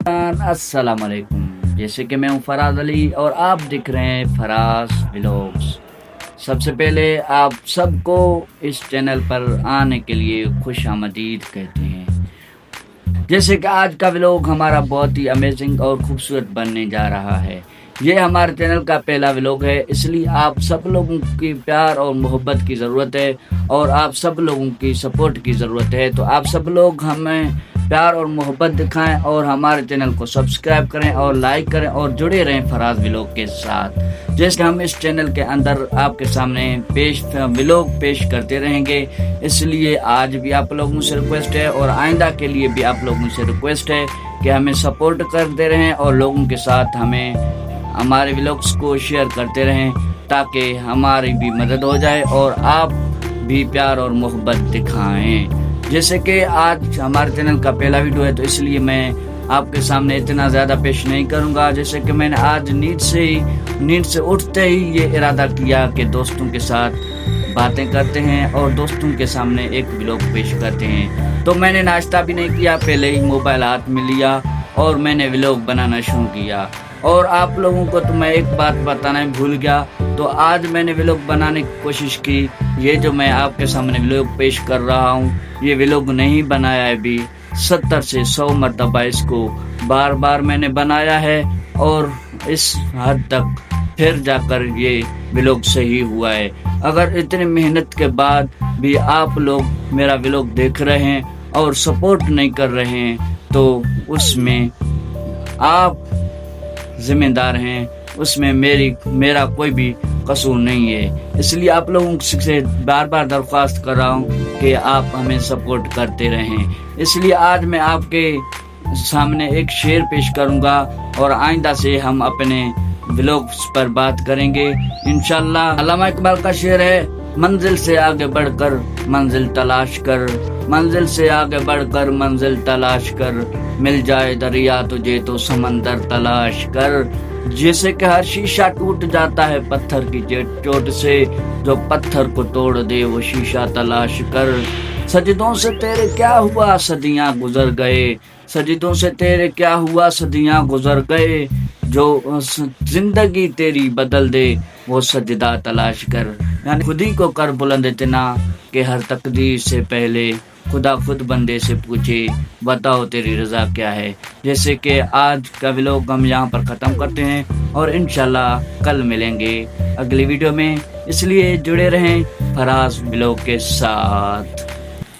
अस्सलाम वालेकुम। जैसे कि मैं हूं फराज अली और आप दिख रहे हैं फराज व्लॉग्स। सबसे पहले आप सबको इस चैनल पर आने के लिए खुश आमदीद कहते हैं। जैसे कि आज का व्लॉग हमारा बहुत ही अमेजिंग और खूबसूरत बनने जा रहा है। ये हमारे चैनल का पहला व्लॉग है, इसलिए आप सब लोगों की प्यार और मोहब्बत की ज़रूरत है और आप सब लोगों की सपोर्ट की ज़रूरत है। तो आप सब लोग हमें प्यार और मोहब्बत दिखाएं और हमारे चैनल को सब्सक्राइब करें और लाइक करें और जुड़े रहें फराज व्लॉग के साथ। जैसे हम इस चैनल के अंदर आपके सामने व्लॉग पेश करते रहेंगे, इसलिए आज भी आप लोगों से रिक्वेस्ट है और आइंदा के लिए भी आप लोगों से रिक्वेस्ट है कि हमें सपोर्ट करते रहें और लोगों के साथ हमारे व्लॉग्स को शेयर करते रहें ताकि हमारी भी मदद हो जाए और आप भी प्यार और मोहब्बत दिखाएं। जैसे कि आज हमारे चैनल का पहला वीडियो है, तो इसलिए मैं आपके सामने इतना ज़्यादा पेश नहीं करूंगा। जैसे कि मैंने आज नींद से उठते ही ये इरादा किया कि दोस्तों के साथ बातें करते हैं और दोस्तों के सामने एक व्लॉग पेश करते हैं। तो मैंने नाश्ता भी नहीं किया, पहले ही मोबाइल हाथ में लिया और मैंने व्लॉग बनाना शुरू किया। और आप लोगों को तो मैं एक बात बताना भूल गया, तो आज मैंने व्लॉग बनाने की कोशिश की। ये जो मैं आपके सामने व्लॉग पेश कर रहा हूँ, ये व्लॉग नहीं बनाया है अभी 70 से 100 मरतबा इसको बार बार मैंने बनाया है और इस हद तक फिर जाकर ये व्लॉग सही हुआ है। अगर इतनी मेहनत के बाद भी आप लोग मेरा व्लॉग देख रहे हैं और सपोर्ट नहीं कर रहे हैं, तो उसमें आप जिम्मेदार हैं, उसमें मेरा कोई भी कसूर नहीं है। इसलिए आप लोगों से बार बार दरख्वास्त कर रहा हूँ कि आप हमें सपोर्ट करते रहें। इसलिए आज मैं आपके सामने एक शेर पेश करूँगा और आइंदा से हम अपने व्लॉग्स पर बात करेंगे इंशाल्लाह। अल्लामा इकबाल का शेर है, मंजिल से आगे बढ़कर मंजिल तलाश कर, मंजिल से आगे बढ़कर मंजिल तलाश कर, मिल जाए दरिया तुझे तो समंदर तलाश कर। जैसे कि हर शीशा टूट जाता है पत्थर की चोट से, जो पत्थर को तोड़ दे वो शीशा तलाश कर। सजदों से तेरे क्या हुआ सदियां गुजर गए, सजदों से तेरे क्या हुआ सदियां गुजर गए, जो जिंदगी तेरी बदल दे वो सजदा तलाश कर। यानी खुद ही को कर बुलंद इतना कि हर तकदीर से पहले खुदा खुद बंदे से पूछे बताओ तेरी रजा क्या है। जैसे कि आज का व्लॉग हम यहाँ पर ख़त्म करते हैं और इंशाल्लाह कल मिलेंगे अगली वीडियो में, इसलिए जुड़े रहें फराज व्लॉग के साथ।